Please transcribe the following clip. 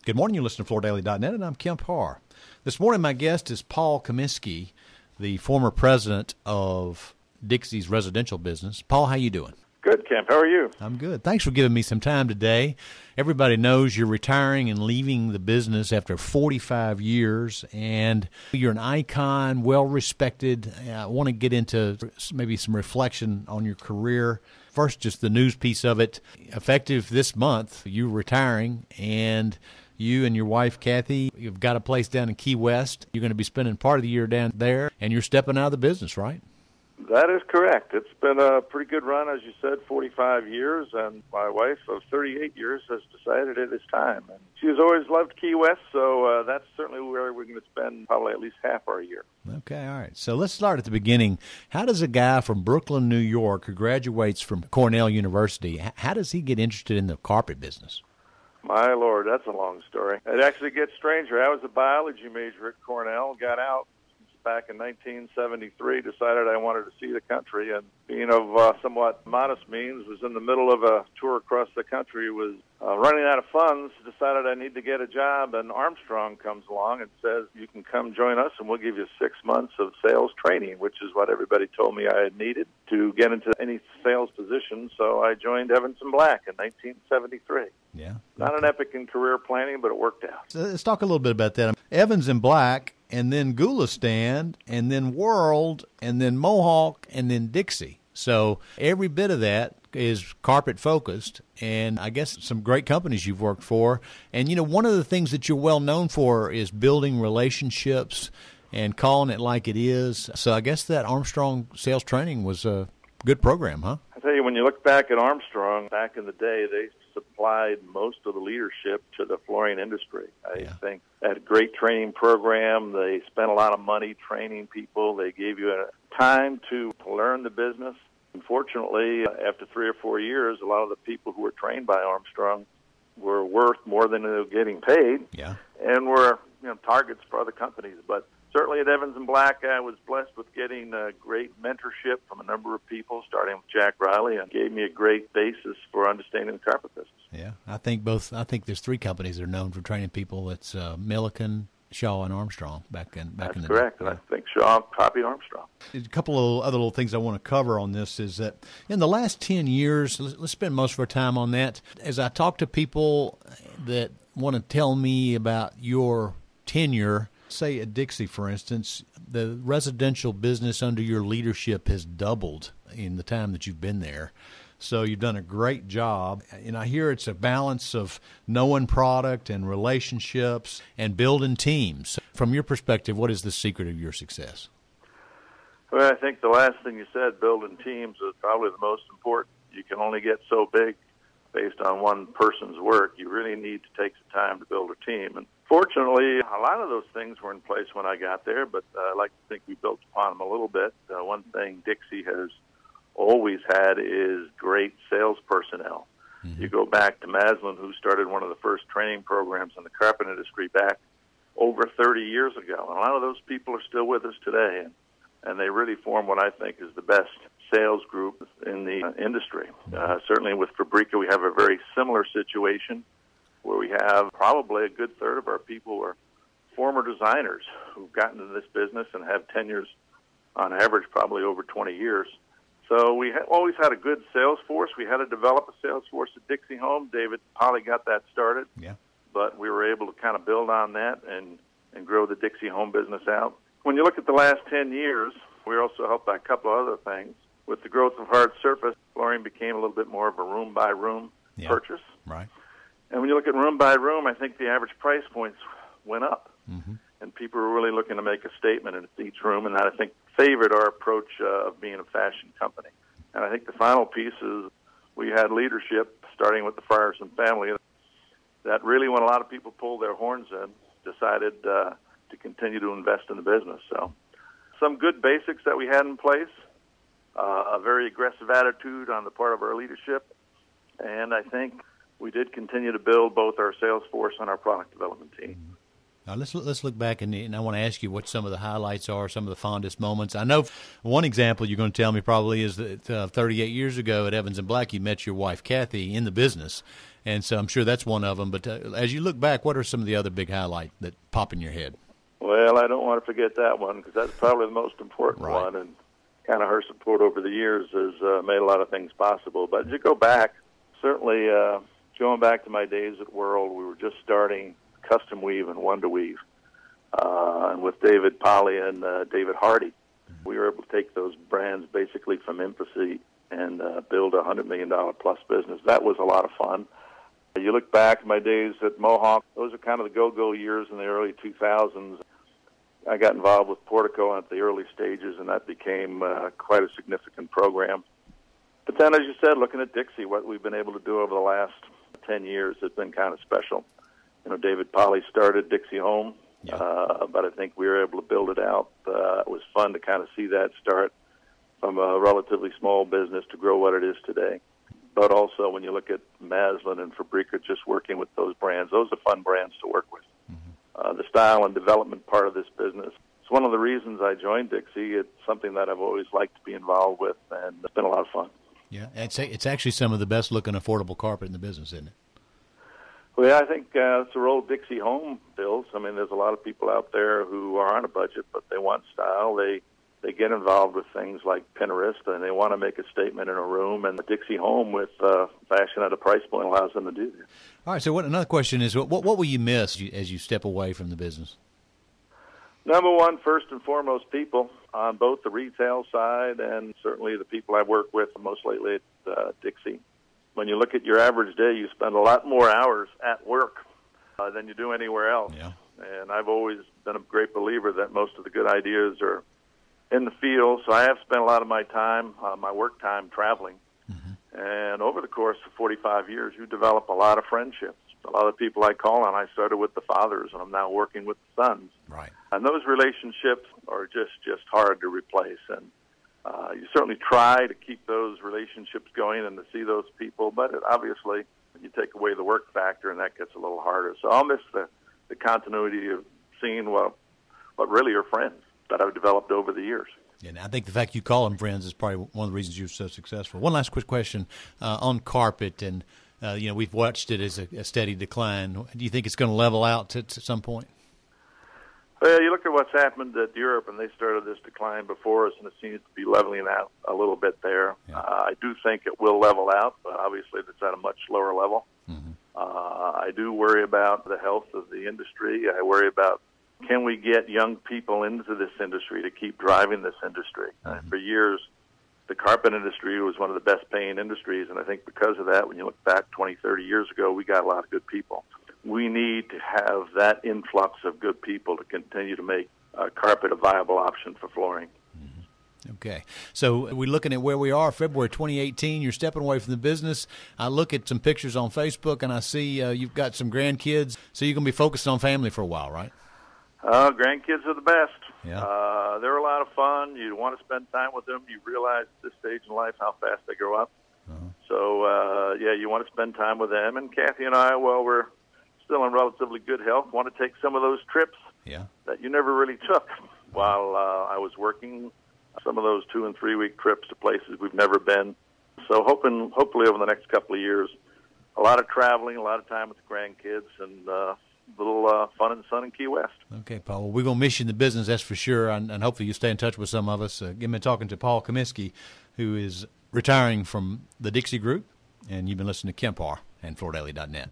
Good morning. You listen to FloorDaily.net, and I'm Kemp Harr. This morning, my guest is Paul Comiskey, the former president of Dixie's residential business. Paul, how you doing? Good, Kemp. How are you? I'm good. Thanks for giving me some time today. Everybody knows you're retiring and leaving the business after 45 years, and you're an icon, well-respected. I want to get into maybe some reflection on your career. First, just the news piece of it. Effective this month, you're retiring, and you and your wife, Kathy, you've got a place down in Key West. You're going to be spending part of the year down there, and you're stepping out of the business, right? That is correct. It's been a pretty good run, as you said, 45 years, and my wife of 38 years has decided it is time. And she has always loved Key West, so that's certainly where we're going to spend probably at least half our year. Okay, all right. So let's start at the beginning. How does a guy from Brooklyn, New York, who graduates from Cornell University, how does he get interested in the carpet business? My Lord, that's a long story. It actually gets stranger. I was a biology major at Cornell, got out back in 1973, decided I wanted to see the country, and being of somewhat modest means, was in the middle of a tour across the country, was running out of funds, decided I need to get a job, and Armstrong comes along and says, you can come join us and we'll give you 6 months of sales training, which is what everybody told me I had needed to get into any sales position, so I joined Evans & Black in 1973. Yeah. Not an epic in career planning, but it worked out. So let's talk a little bit about that. Evans & Black, and then Gulistan, and then World, and then Mohawk, and then Dixie. So every bit of that is carpet-focused, and I guess some great companies you've worked for. And, you know, one of the things that you're well known for is building relationships and calling it like it is. So I guess that Armstrong sales training was a good program, huh? I tell you, when you look back at Armstrong, back in the day, they supplied most of the leadership to the flooring industry. I think they had a great training program. They spent a lot of money training people. They gave you a time to learn the business. Unfortunately, after 3 or 4 years, a lot of the people who were trained by Armstrong were worth more than they were getting paid, and were targets for other companies. But certainly at Evans & Black, I was blessed with getting great mentorship from a number of people, starting with Jack Riley, and gave me a great basis for understanding the carpet business. Yeah, I think there's 3 companies that are known for training people. It's Milliken, Shaw, and Armstrong back in the day. That's correct, and I think Shaw copied Armstrong. A couple of other little things I want to cover on this is that in the last 10 years, let's spend most of our time on that. As I talk to people that want to tell me about your tenure, say at Dixie, for instance, the residential business under your leadership has doubled in the time that you've been there. So you've done a great job. And I hear it's a balance of knowing product and relationships and building teams. From your perspective, what is the secret of your success? Well, I think the last thing you said, building teams, is probably the most important. You can only get so big based on one person's work. You really need to take some time to build a team. And fortunately, a lot of those things were in place when I got there, but I like to think we built upon them a little bit. One thing Dixie has always had is great sales personnel. Mm-hmm. You go back to Maslin, who started one of the first training programs in the carpet industry back over 30 years ago. And a lot of those people are still with us today, and they really form what I think is the best sales group in the industry. Certainly with Fabrica, we have a very similar situation where we have probably a good third of our people are former designers who've gotten into this business and have tenures on average probably over 20 years. So we always had a good sales force. We had to develop a sales force at Dixie Home. David Polly got that started. Yeah. But we were able to kind of build on that and grow the Dixie Home business out. When you look at the last 10 years, we were also helped by a couple of other things. With the growth of hard surface, flooring became a little bit more of a room-by-room purchase. Right. And when you look at room-by-room, I think the average price points went up. Mm-hmm. And people were really looking to make a statement in each room, and that, I think, favored our approach of being a fashion company. And I think the final piece is we had leadership, starting with the Frierson family, that really, when a lot of people pulled their horns in, decided to continue to invest in the business. So some good basics that we had in place, a very aggressive attitude on the part of our leadership, and I think we did continue to build both our sales force and our product development team. Let's look back, and I want to ask you what some of the highlights are, some of the fondest moments. I know one example you're going to tell me probably is that 38 years ago at Evans and Black, you met your wife Kathy in the business, and so I'm sure that's one of them. But as you look back, what are some of the other big highlights that pop in your head? Well, I don't want to forget that one because that's probably the most important one, and kind of her support over the years has made a lot of things possible. But as you go back, certainly going back to my days at World, we were just starting custom weave and wonder weave, and with David Polly and David Hardy, we were able to take those brands basically from infancy and build a $100 million plus business. That was a lot of fun. You look back at my days at Mohawk; those are kind of the go-go years in the early 2000s. I got involved with Portico at the early stages, and that became quite a significant program. But then, as you said, looking at Dixie, what we've been able to do over the last 10 years has been kind of special. You know, David Polly started Dixie Home, but I think we were able to build it out. It was fun to kind of see that start from a relatively small business to grow what it is today. But also, when you look at Maslin and Fabrica, just working with those brands, those are fun brands to work with. The style and development part of this business, it's one of the reasons I joined Dixie. It's something that I've always liked to be involved with, and it's been a lot of fun. Yeah, it's actually some of the best-looking affordable carpet in the business, isn't it? Well, yeah, I think it's a role Dixie Home fills. I mean, there's a lot of people out there who are on a budget, but they want style. They get involved with things like Pinterest, and they want to make a statement in a room. And the Dixie Home with fashion at a price point allows them to do that. All right. So, another question is, what will you miss as you step away from the business? Number one, first and foremost, people on both the retail side and certainly the people I've worked with most lately at Dixie. When you look at your average day, you spend a lot more hours at work than you do anywhere else. Yeah. And I've always been a great believer that most of the good ideas are in the field. So I have spent a lot of my time, my work time, traveling. And over the course of 45 years, you develop a lot of friendships. A lot of people I call on, I started with the fathers, and I'm now working with the sons. Right. And those relationships are just hard to replace. And you certainly try to keep those relationships going and to see those people, but obviously you take away the work factor, and that gets a little harder. So I'll miss the continuity of seeing what really are friends that I've developed over the years. And I think the fact you call them friends is probably one of the reasons you're so successful. One last quick question on carpet, and we've watched it as a steady decline. Do you think it's going to level out at some point? Well, you look at what's happened at Europe, and they started this decline before us, and it seems to be leveling out a little bit there. Yeah. I do think it will level out, but obviously it's at a much lower level. I do worry about the health of the industry. I worry about, can we get young people into this industry to keep driving this industry? For years, the carpet industry was one of the best paying industries, and I think because of that, when you look back 20, 30 years ago, we got a lot of good people. We need to have that influx of good people to continue to make carpet a viable option for flooring. Okay. So we're looking at where we are, February 2018. You're stepping away from the business. I look at some pictures on Facebook, and I see you've got some grandkids, so you're going to be focused on family for a while, right? Grandkids are the best. Yeah. They're a lot of fun. You want to spend time with them. You realize at this stage in life how fast they grow up. So, you want to spend time with them. And Kathy and I, while we're still in relatively good health, want to take some of those trips that you never really took while I was working, some of those 2- and 3-week trips to places we've never been. So hopefully over the next couple of years, a lot of traveling, a lot of time with the grandkids, and a little fun and sun in Key West. Okay, Paul. Well, we're going to miss you in the business, that's for sure, and hopefully you stay in touch with some of us. I've been talking to Paul Comiskey, who is retiring from the Dixie Group, and you've been listening to Kemp Harr and FloorDaily.net.